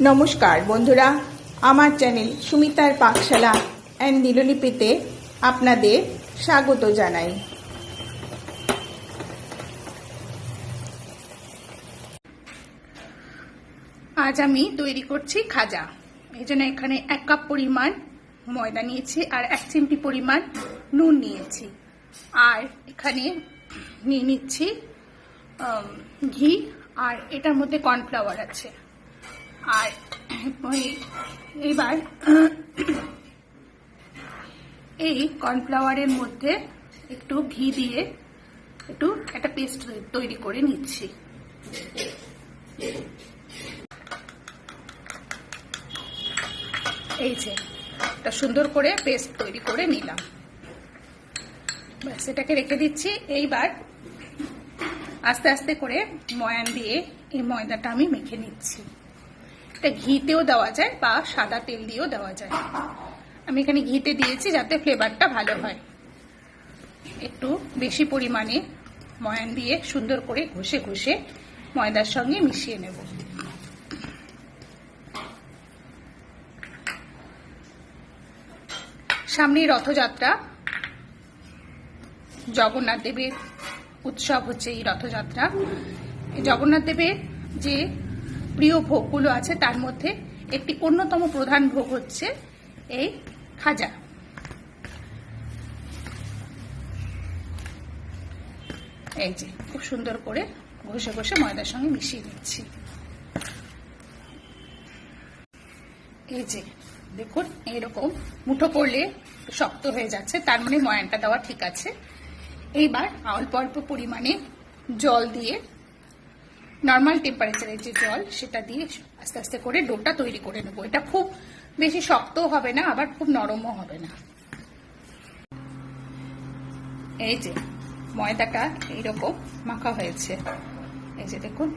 নমস্কার বন্ধুরা, আমার চ্যানেল সুমিতার পাকশালা অ্যান্ড দিললিপিতে আপনাদের স্বাগত জানাই। আজ আমি তৈরি করছি খাজা। এই জন্য এখানে 1 কাপ পরিমাণ ময়দা নিয়েছি আর 1 চিমটি পরিমাণ নুন নিয়েছি, আর এখানে নিয়ে নিচ্ছি ঘি, আর এটার মধ্যে কর্নফ্লাওয়ার আছে। আর এবার এই কর্নফ্লাওয়ারের মধ্যে একটু ঘি দিয়ে একটু একটা পেস্ট তৈরি করে নিচ্ছি। এই যে একটা সুন্দর করে পেস্ট তৈরি করে নিলাম, ব্যাস এটাকে রেখে দিচ্ছি। এইবার আস্তে আস্তে করে ময়ান দিয়ে এই ময়দাটা আমি মেখে নিচ্ছি। এটা ঘিতেও দেওয়া যায় বা সাদা তেল দিয়েও দেওয়া যায়। আমি এখানে ঘিতে দিয়েছি যাতে ফ্লেভারটা ভালো হয়। একটু বেশি পরিমাণে ময়ান দিয়ে সুন্দর করে ঘষে ঘষে ময়দার সঙ্গে মিশিয়ে নেব। সামনেই রথযাত্রা, জগন্নাথ দেবের উৎসব হচ্ছে এই রথযাত্রা। জগন্নাথ দেবের যে প্রিয় ভোগগুলো আছে তার মধ্যে একটি অন্যতম প্রধান ভোগ হচ্ছে এই খাজা। এই যে খুব সুন্দর করে ঘষে ঘষে ময়দার সঙ্গে মিশিয়ে নিচ্ছি। এই যে দেখুন, এরকম মুঠো করলে শক্ত হয়ে যাচ্ছে, তার মানে ময়ানটা দেওয়া ঠিক আছে। এইবার অল্প অল্প পরিমাণে জল দিয়ে, নর্মাল টেম্পারেচারের যে জল সেটা দিয়ে আস্তে আস্তে করে ডোটা তৈরি করে নেব। এটা খুব বেশি শক্তও হবে না, আবার খুব নরমও হবে না। এই যে ময়দাটা এইরকম মাখা হয়েছে, এই যে দেখুন।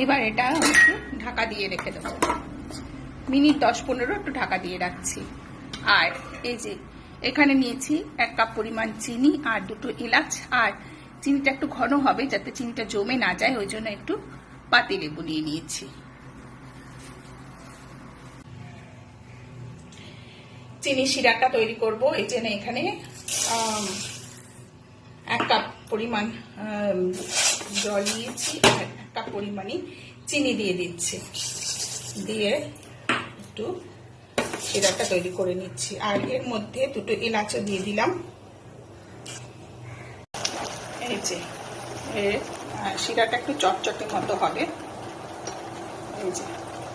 এবার এটা একটু ঢাকা দিয়ে রেখে দেবো, মিনিট 10-15 একটু ঢাকা দিয়ে রাখছি। আর এই যে এখানে নিয়েছি 1 কাপ পরিমাণ চিনি আর 2টো এলাচ। আর চিনিটা একটু ঘন হবে যাতে চিনিটা জমে না যায়, ওই জন্য একটু পাতিলেবু নিয়ে নিয়েছি। চিনি শিরাটা তৈরি করব, এই জন্য এখানে 1 কাপ পরিমাণ জল নিয়েছি আর 1 কাপ পরিমাণই চিনি দিয়ে দিচ্ছি। দিয়ে একটু শিরাটা তৈরি করে নিচ্ছি। আর এর মধ্যে 2টো এলাচও দিয়ে দিলাম। এই যে শিরাটা একটু চটচটে মতো হবে, এই যে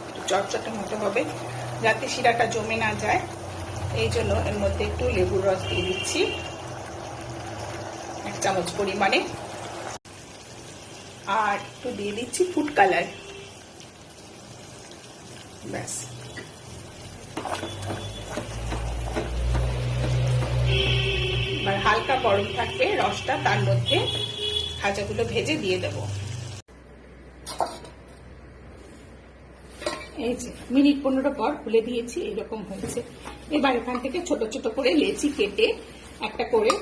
একটু চটচটে মতো হবে যাতে শিরাটা জমে না যায়, এই জন্য এর মধ্যে একটু লেবুর রস দিয়ে দিচ্ছি 1 চামচ পরিমাণে। আর একটু দিয়ে দিচ্ছি ফুড কালার, ব্যাস। এবার হালকা গরম থাকবে রসটা, তার মধ্যে খাজাগুলো ভেজে দিয়ে দেব। এই যে মিনিট 15 পর খুলে দিয়েছি, এরকম হয়েছে। এবার এখান থেকে ছোট ছোট করে লেচি কেটে একটা করে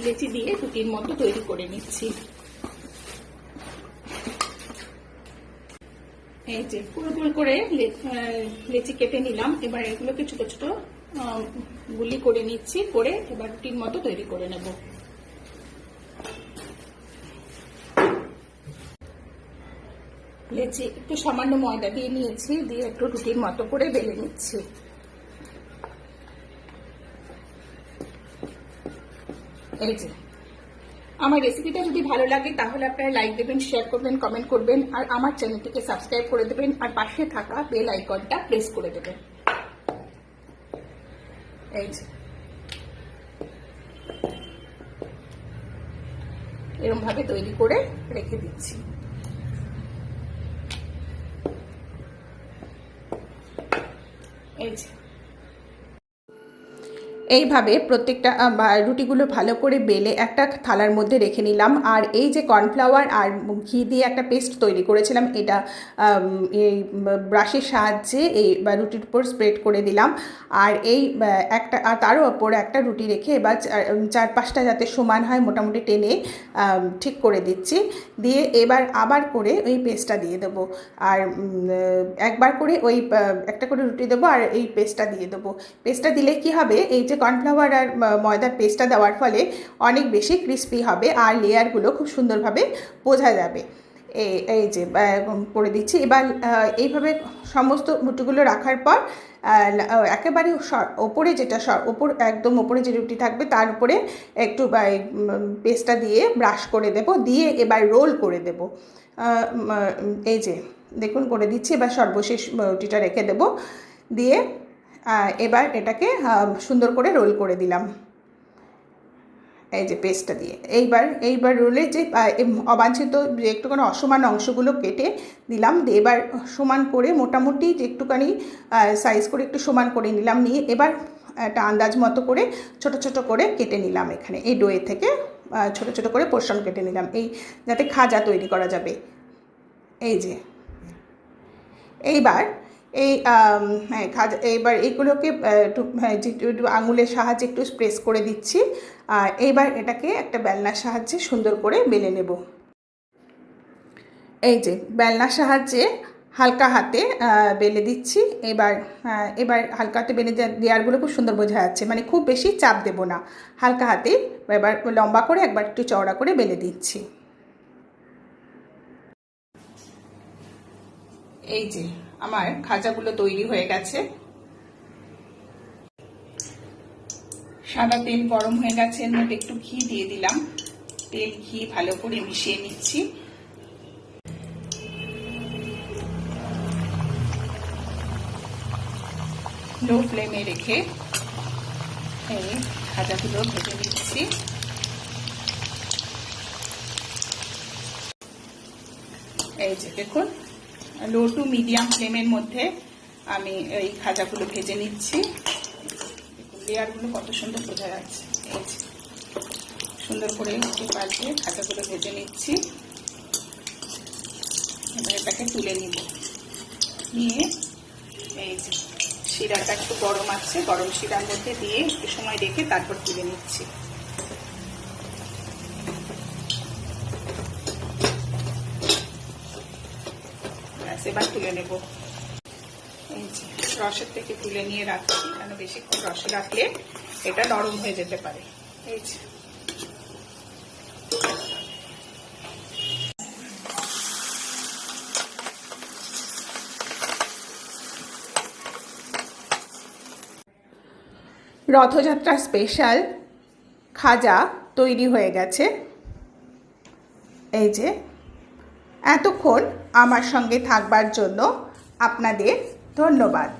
লেচি দিয়ে রুটির মতো তৈরি করে নিচ্ছি। এই যে পুরো গোল করে লেচি কেটে নিলাম। এবার এগুলোকে ছোট ছোট গুলি করে নিচ্ছি, করে এবার রুটির মতো তৈরি করে নেব। লেচি একটু সামান্য ময়দা দিয়ে নিয়েছি, দিয়ে একটু রুটির মতো করে বেলে নিচ্ছি। এই যে আমার রেসিপিটা যদি ভালো লাগে তাহলে আপনারা লাইক দেবেন, শেয়ার করবেন, কমেন্ট করবেন, আর আমার চ্যানেলটিকে সাবস্ক্রাইব করে দেবেন, আর পাশে থাকা বেল আইকনটা প্রেস করে দেবেন। এই যে এরকম ভাবে তৈরি করে রেখে দিচ্ছি। এই যে এইভাবে প্রত্যেকটা রুটিগুলো ভালো করে বেলে একটা থালার মধ্যে রেখে নিলাম। আর এই যে কর্নফ্লাওয়ার আর ঘি দিয়ে একটা পেস্ট তৈরি করেছিলাম, এটা এই ব্রাশের সাহায্যে এই রুটির উপর স্প্রেড করে দিলাম। আর এই একটা আর তারও ওপর একটা রুটি রেখে এবার 4-5টা যাতে সমান হয় মোটামুটি টেনে ঠিক করে দিচ্ছি। দিয়ে এবার আবার করে ওই পেস্টটা দিয়ে দেবো। আর একবার করে ওই একটা করে রুটি দেবো আর এই পেস্টটা দিয়ে দেবো। পেস্টটা দিলে কি হবে, এই যে কর্নফ্লাওয়ার আর ময়দার পেস্টটা দেওয়ার ফলে অনেক বেশি ক্রিস্পি হবে আর লেয়ারগুলো খুব সুন্দরভাবে বোঝা যাবে। এই যে করে দিচ্ছি। এবার এইভাবে সমস্ত রুটিগুলো রাখার পর একেবারে ওপরে যেটা ওপর একদম ওপরে যে রুটি থাকবে তার উপরে একটু পেস্টটা দিয়ে ব্রাশ করে দেব, দিয়ে এবার রোল করে দেব। এই যে দেখুন করে দিচ্ছি। এবার সর্বশেষ রুটিটা রেখে দেব, দিয়ে এবার এটাকে সুন্দর করে রোল করে দিলাম এই যে পেস্টটা দিয়ে। এইবার রোলের যে অবাঞ্ছিত যে একটুখানি অসমান অংশগুলো কেটে দিলাম, দিয়ে এবার সমান করে মোটামুটি যে একটুখানি সাইজ করে একটু সমান করে নিলাম। নিয়ে এবার একটা আন্দাজ মতো করে ছোট ছোট করে কেটে নিলাম। এখানে এই ডোয়ে থেকে ছোট ছোট করে পোর্শন কেটে নিলাম, এই যাতে খাজা তৈরি করা যাবে। এই যে এইবার এই খাজা এইবার এইগুলোকে একটু আঙুলের সাহায্যে একটু প্রেস করে দিচ্ছি। এইবার এটাকে একটা বেলনার সাহায্যে সুন্দর করে বেলে নেব। এই যে বেলনার সাহায্যে হালকা হাতে বেলে দিচ্ছি। এবার হালকা হাতে বেলে লেয়ারগুলো খুব সুন্দর বোঝা যাচ্ছে, মানে খুব বেশি চাপ দেব না, হালকা হাতে এবার লম্বা করে একবার একটু চওড়া করে বেলে দিচ্ছি। এই যে আমার খাজাগুলো তৈরি হয়ে গেছে। সাদা তেল গরম হয়ে গেছে, এর মধ্যে একটু ঘি দিয়ে দিলাম। তেল ঘি ভালো করে মিশিয়ে নিচ্ছি। লো ফ্লেমে রেখে এই খাজাগুলো ভেজে নিচ্ছি। এই যে দেখুন, লো টু মিডিয়াম ফ্লেমের মধ্যে আমি এই খাজাগুলো ভেজে নিচ্ছি। লেয়ারগুলো কত সুন্দর বোঝা যাচ্ছে। এই যে সুন্দর করে পাল্টে খাজাগুলো ভেজে নিচ্ছি। এবার এটাকে তুলে নিব, নিয়ে এই যে শিরাটা একটু গরম আছে, গরম শিরার মধ্যে দিয়ে একটু সময় রেখে তারপর তুলে নিচ্ছি। এবার তুলে নেব। এই যে রসের থেকে তুলে নিয়ে রাখছি, কেন বেশিক্ষণ রসে রাখলে এটা নরম হয়ে যেতে পারে। এই যে রথযাত্রা স্পেশাল খাজা তৈরি হয়ে গেছে। এই যে এতক্ষণ আমার সঙ্গে থাকবার জন্য আপনাদের ধন্যবাদ।